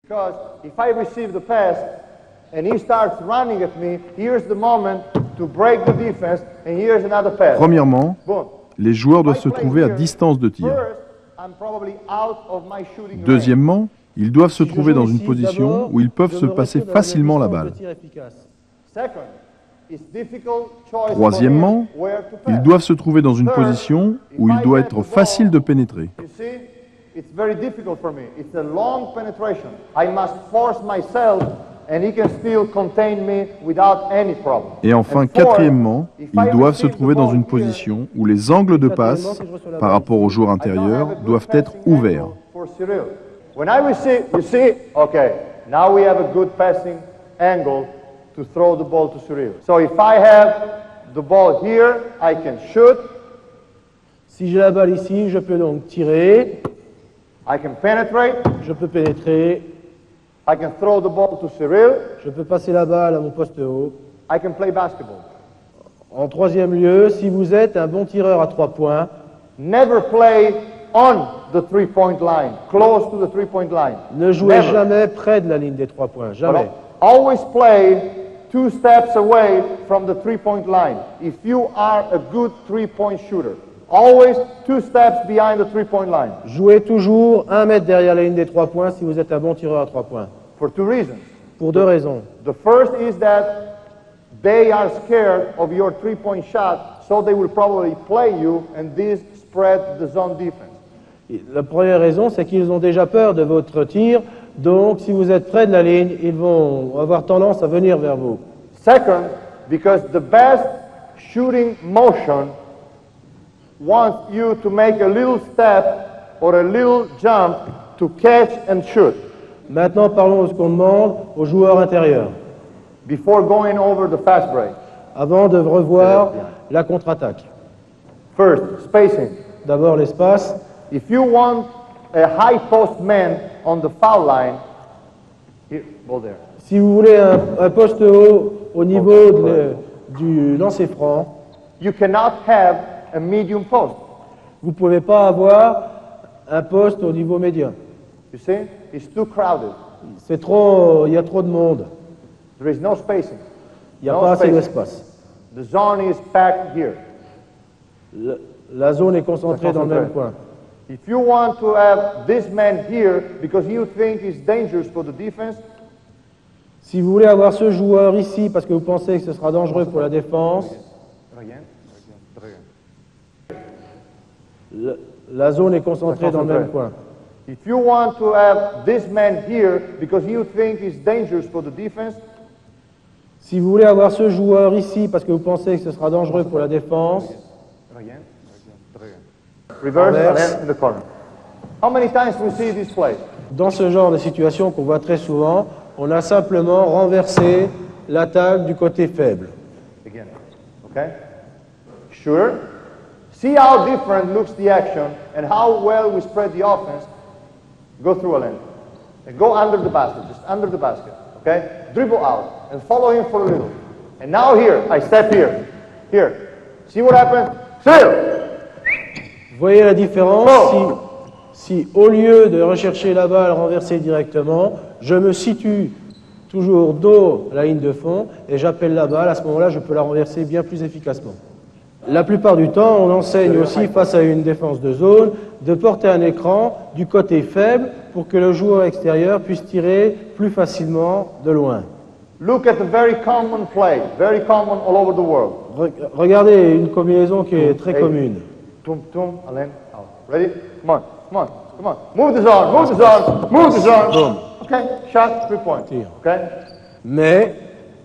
Because if I receive the pass and he starts running at me, here's the moment to break the defense and here's another pass. Premièrement, Boom. les joueurs doivent se trouver à distance de tir. First, I'm probably out of my shooting range. Deuxièmement, ils doivent se Si je trouver joue dans une ici, position d'abord, où ils peuvent je se me passer retrouve dans une facilement la distance balle. de tir efficace. Second, it's difficult choice Troisièmement, for him where to pass. ils doivent se trouver dans une position où il doit être facile de pénétrer. You see, it's very difficult for me. It's a long penetration. I must force myself and he can still contain me without any problem. Et enfin, And fourth, quatrièmement, if ils I doivent se receive the trouver dans ball une here, position où les angles de passe par rapport au joueur I don't intérieur have a good doivent être passing ouverts. angle for Cyril. When I receive, you see, okay, now we have a good passing angle to throw the ball to Cyril. So if I have the ball here, I can shoot, Si j'ai la balle ici, je peux donc tirer, I can penetrate, je peux pénétrer, I can throw the ball to Cyril, je peux passer la balle à mon poste haut. I can play basketball. En troisième lieu, si vous êtes un bon tireur à 3 points, Never play on the three-point line, close to the three-point line. ne jouez Never. jamais près de la ligne des 3 points, jamais. But always play 2 steps away from the three-point line. If you are a good three-point shooter, always 2 steps behind the three-point line. Jouez toujours 1 mètre derrière la ligne des 3 points si vous êtes un bon tireur à 3 points. For 2 reasons. Pour 2 raisons. The first is that they are scared of your three-point shot, so they will probably play you, and this spread the zone defense. Et la première raison, c'est qu'ils ont déjà peur de votre tir, donc si vous êtes près de la ligne, ils vont avoir tendance à venir vers vous. Second, because the best shooting motion wants you to make a little step or a little jump to catch and shoot Maintenant, parlons de ce qu'on demande aux joueurs intérieurs, before going over the fast break. avant de revoir la contre-attaque. First, spacing. D'abord l'espace. If you want a high post man on the foul line, here, ball there. Si vous voulez un poste haut au niveau du lancer franc, You cannot have a medium post. vous ne pouvez pas avoir un poste au niveau médian. You see, it's too crowded. C'est trop, il y a trop de monde. There is no spacing. Il n'y a No pas assez spacing. d'espace. The zone is packed here. La zone est concentrée dans le même coin. If you want to have this man here because you think it's dangerous for the defense, Si vous voulez avoir ce joueur ici parce que vous pensez que ce sera dangereux pour la défense, la zone est concentrée dans le même coin. if you want to have this man here because you think it's dangerous for the defense, Si vous voulez avoir ce joueur ici parce que vous pensez que ce sera dangereux pour la défense, reverse and Reverse. then in the corner. How many times we see this play? dans ce genre de situation qu'on voit très souvent, on a simplement renversé l'attaque du côté faible. Again, okay? Sure. See how different looks the action and how well we spread the offense. Go through a lane and go under the basket, just under the basket, okay? Dribble out and follow him for a little. And now here, I step here. Here. See what happens? Still. Vous voyez la différence si au lieu de rechercher la balle renversée directement, je me situe toujours dos à la ligne de fond et j'appelle la balle, à ce moment-là, je peux la renverser bien plus efficacement. La plupart du temps, on enseigne aussi, face à une défense de zone, de porter un écran du côté faible pour que le joueur extérieur puisse tirer plus facilement de loin. Look at the very common play, very common all over the world. Regardez une combinaison qui est très commune. Tum, tum, and then out. Ready? Come on, come on, come on. Move the zone, move the zone, move the zone. Boom. Okay, shot, 3 points. Tir. Okay? Mais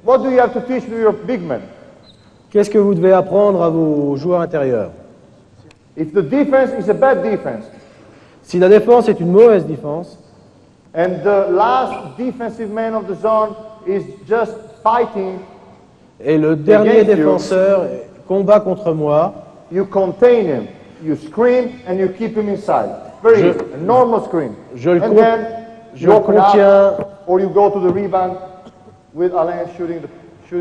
What do you have to teach to your big men? qu'est-ce que vous devez apprendre à vos joueurs intérieurs? If the defense is a bad defense, Si la défense est une mauvaise défense, and the last defensive man of the zone is just fighting, et le dernier Against you. défenseur combat contre moi, you contain him, you screen, and you keep him inside. Very Je- easy, a normal screen. je le and con- then je you le open up, contiens. or you go to the rebound with Alain shooting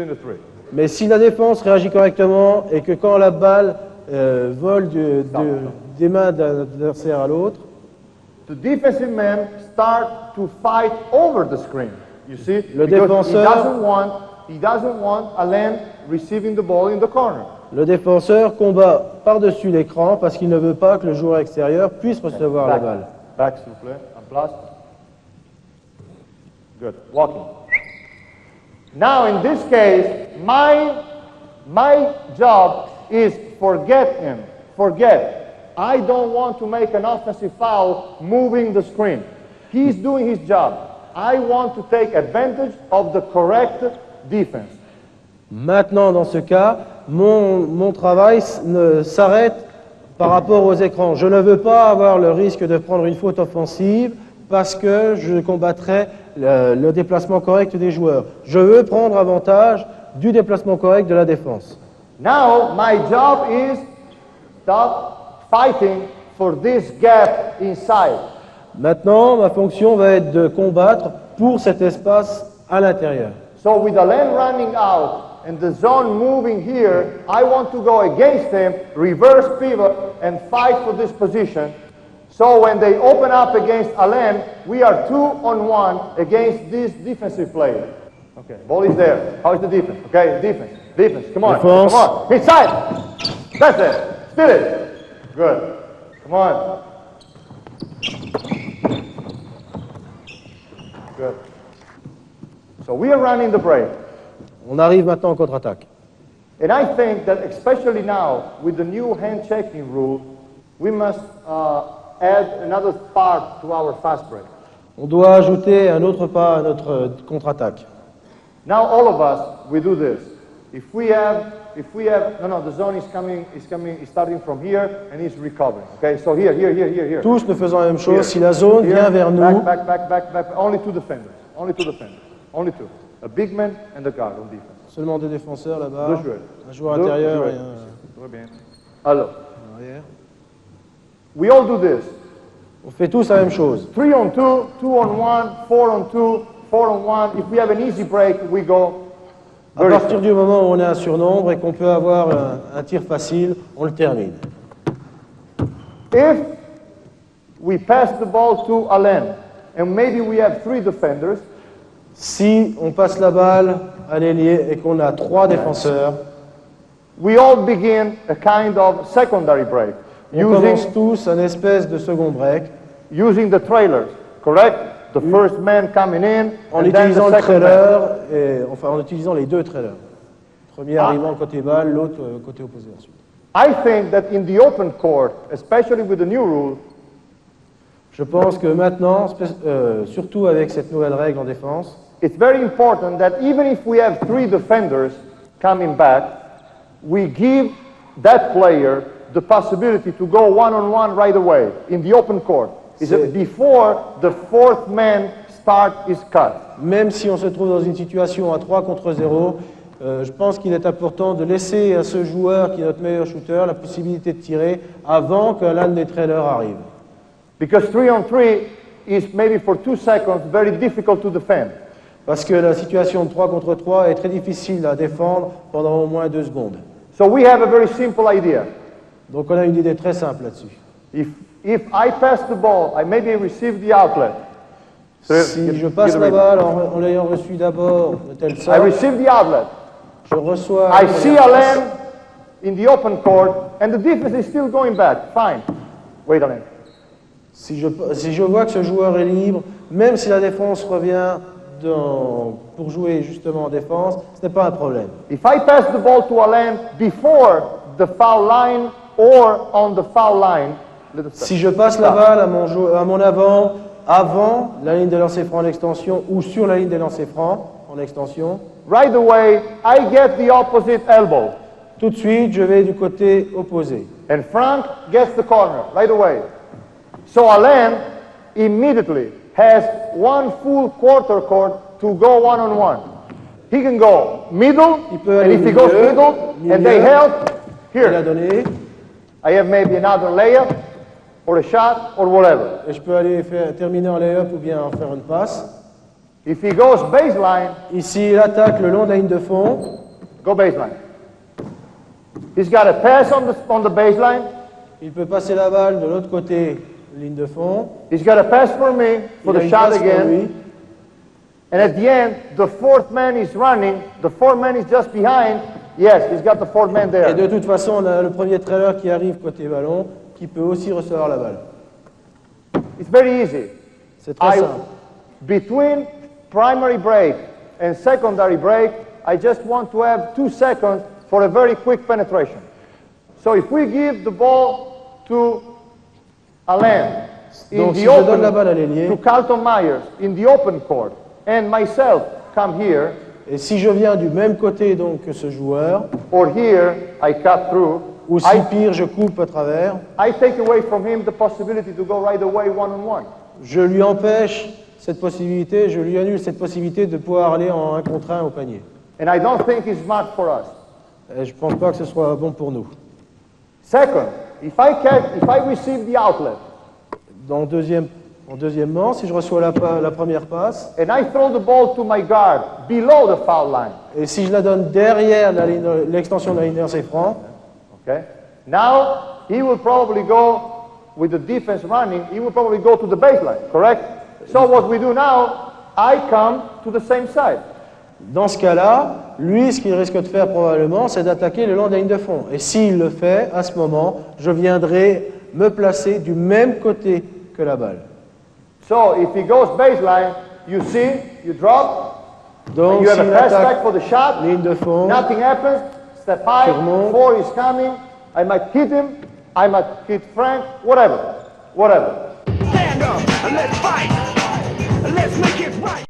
the three. Mais si la défense réagit correctement et que quand la balle vole des mains d'un adversaire à l'autre, The the defensive men start to fight over the screen. You see? Le Because défenseur- he doesn't want Alain receiving the ball in the corner. Le défenseur combat par-dessus l'écran parce qu'il ne veut pas que le joueur extérieur puisse recevoir la balle. Back, s'il vous plaît. En place. Good. Walking. Now, in this case, my job is forget him. Forget. I don't want to make an offensive foul moving the screen. He's doing his job. I want to take advantage of the correct defense. Maintenant, dans ce cas, mon travail s'arrête par rapport aux écrans. Je ne veux pas avoir le risque de prendre une faute offensive parce que je combattrai le déplacement correct des joueurs. Je veux prendre avantage du déplacement correct de la défense. Now, my job is stop fighting for this gap inside. Maintenant, ma fonction va être de combattre pour cet espace à l'intérieur. So with Alain running out and the zone moving here, I want to go against him, reverse pivot, and fight for this position. So when they open up against Alain, we are 2-on-1 against this defensive player. Okay, ball is there. How is the defense? Okay, defense. Come on, Defense. come on. Inside. That's it. Steal it. Good. Come on. Good. So we are running the break. On arrive maintenant en contre-attaque. And I think that especially now, with the new hand-checking rule, we must add another part to our fast break. On doit ajouter un autre pas à notre contre-attaque. Now all of us, we do this. If we have, no, the zone is starting from here and is recovering. Okay, so here. Tous nous faisons la même chose. Here. Si la zone Here, vient vers nous, back. Only two defenders. Only two. A big man and a guard on defense. seulement deux défenseurs là-bas, Deux joueurs. un joueur intérieur et un Très bien. Alors, arrière. we all do this. On fait tous la même chose. 3-on-2, 2-on-1, 4-on-2, 4-on-1. If we have an easy break, we go À very partir slow. du moment où on est un surnombre et qu'on peut avoir un tir facile, on le termine. If we pass the ball to Alain, and maybe we have 3 defenders, Si on passe la balle à l'ailier et qu'on a 3 défenseurs, we all begin a kind of secondary break, on commence tous un espèce de second break using the trailers, correct? The first man coming in, en and then utilisant the le second man. trailer, en utilisant les deux trailers. Premier arrivant côté balle, l'autre côté opposé ensuite. I think that in the open court, especially with the new rule, Je pense que maintenant, surtout avec cette nouvelle règle en défense, it's very important that even if we have 3 defenders coming back, we give that player the possibility to go one-on-one right away in the open court. Is it before the 4th man start his cut? même si on se trouve dans une situation à 3 contre 0, je pense qu'il est important de laisser à ce joueur qui est notre meilleur shooter la possibilité de tirer avant que l'un des trailers arrive. Because 3-on-3 is maybe for 2 seconds very difficult to defend. Parce que la situation de 3 contre 3 est très difficile à défendre pendant au moins 2 secondes. So we have a very simple idea. Donc on a une idée très simple là-dessus. If I pass the ball, I maybe receive the outlet. Si je passe la balle en l'ayant reçu d'abord de telle I sorte, receive the outlet. je reçois... I see Alain in the open court, and the defense is still going back. Fine. Wait, Alain. Si je vois que ce joueur est libre, même si la défense revient pour jouer justement en défense, ce n'est pas un problème. If I pass the ball to Alain before the foul line or on the foul line, let us Si je passe la balle à mon avant la ligne de lancer franc en extension ou sur la ligne des lancers francs en extension, right away, I get the opposite elbow. tout de suite, je vais du côté opposé. And Frank gets the corner right away. So Alain immediately has 1 full quarter court to go one-on-one. He can go middle, Il peut and aller if he goes middle, and they help, il a here, donné, I have maybe another layup, or a shot, or whatever. et je peux aller terminer en lay-up ou bien en faire une passe. If he goes baseline, Ici, il attaque le long de la ligne de fond. go baseline. He's got a pass on the baseline, Il peut passer la balle de l'autre côté ligne de fond. He's got a pass for me for Il a the une shot passe pour again. lui. And at the end, the fourth man is running. The fourth man is just behind. Yes, he's got the fourth man Et de there. toute façon, on a le premier trailer qui arrive côté ballon, qui peut aussi recevoir la balle. It's very easy. C'est très I, simple. between primary break and secondary break, I just want to have 2 seconds for a very quick penetration. So if we give the ball to Alain in Donc, the si je donne la balle à open, l'ailier, to Carlton Myers in the open court, and myself come here, et si je viens du même côté donc que ce joueur, or here, I cut through, ou si pire, je coupe à travers, I take away from him the possibility to go right away one-on-one. je lui empêche cette possibilité, je lui annule cette possibilité de pouvoir aller en 1 contre 1 au panier. And I don't think it's smart for us. Et je ne pense pas que ce soit bon pour nous. Second, if I receive the outlet, Deuxièmement, si je reçois la première passe, and I throw the ball to my guard below the foul line, et si je la donne derrière l'extension de la ligne de lancer franc, okay? Now, he will probably go, with the defense running, he will probably go to the baseline, correct? So what we do now, I come to the same side. dans ce cas-là, lui, ce qu'il risque de faire probablement, c'est d'attaquer le long de la ligne de fond. Et s'il le fait, à ce moment, je viendrai me placer du même côté que la balle. So if he goes baseline, you see, you drop, Donc, you have a s'il pass attaque back for the shot, ligne de fond, nothing happens, step high, Tu remontes. 4 is coming, I might hit him, I might hit Frank, whatever. Stand up and let's fight. Let's make it right.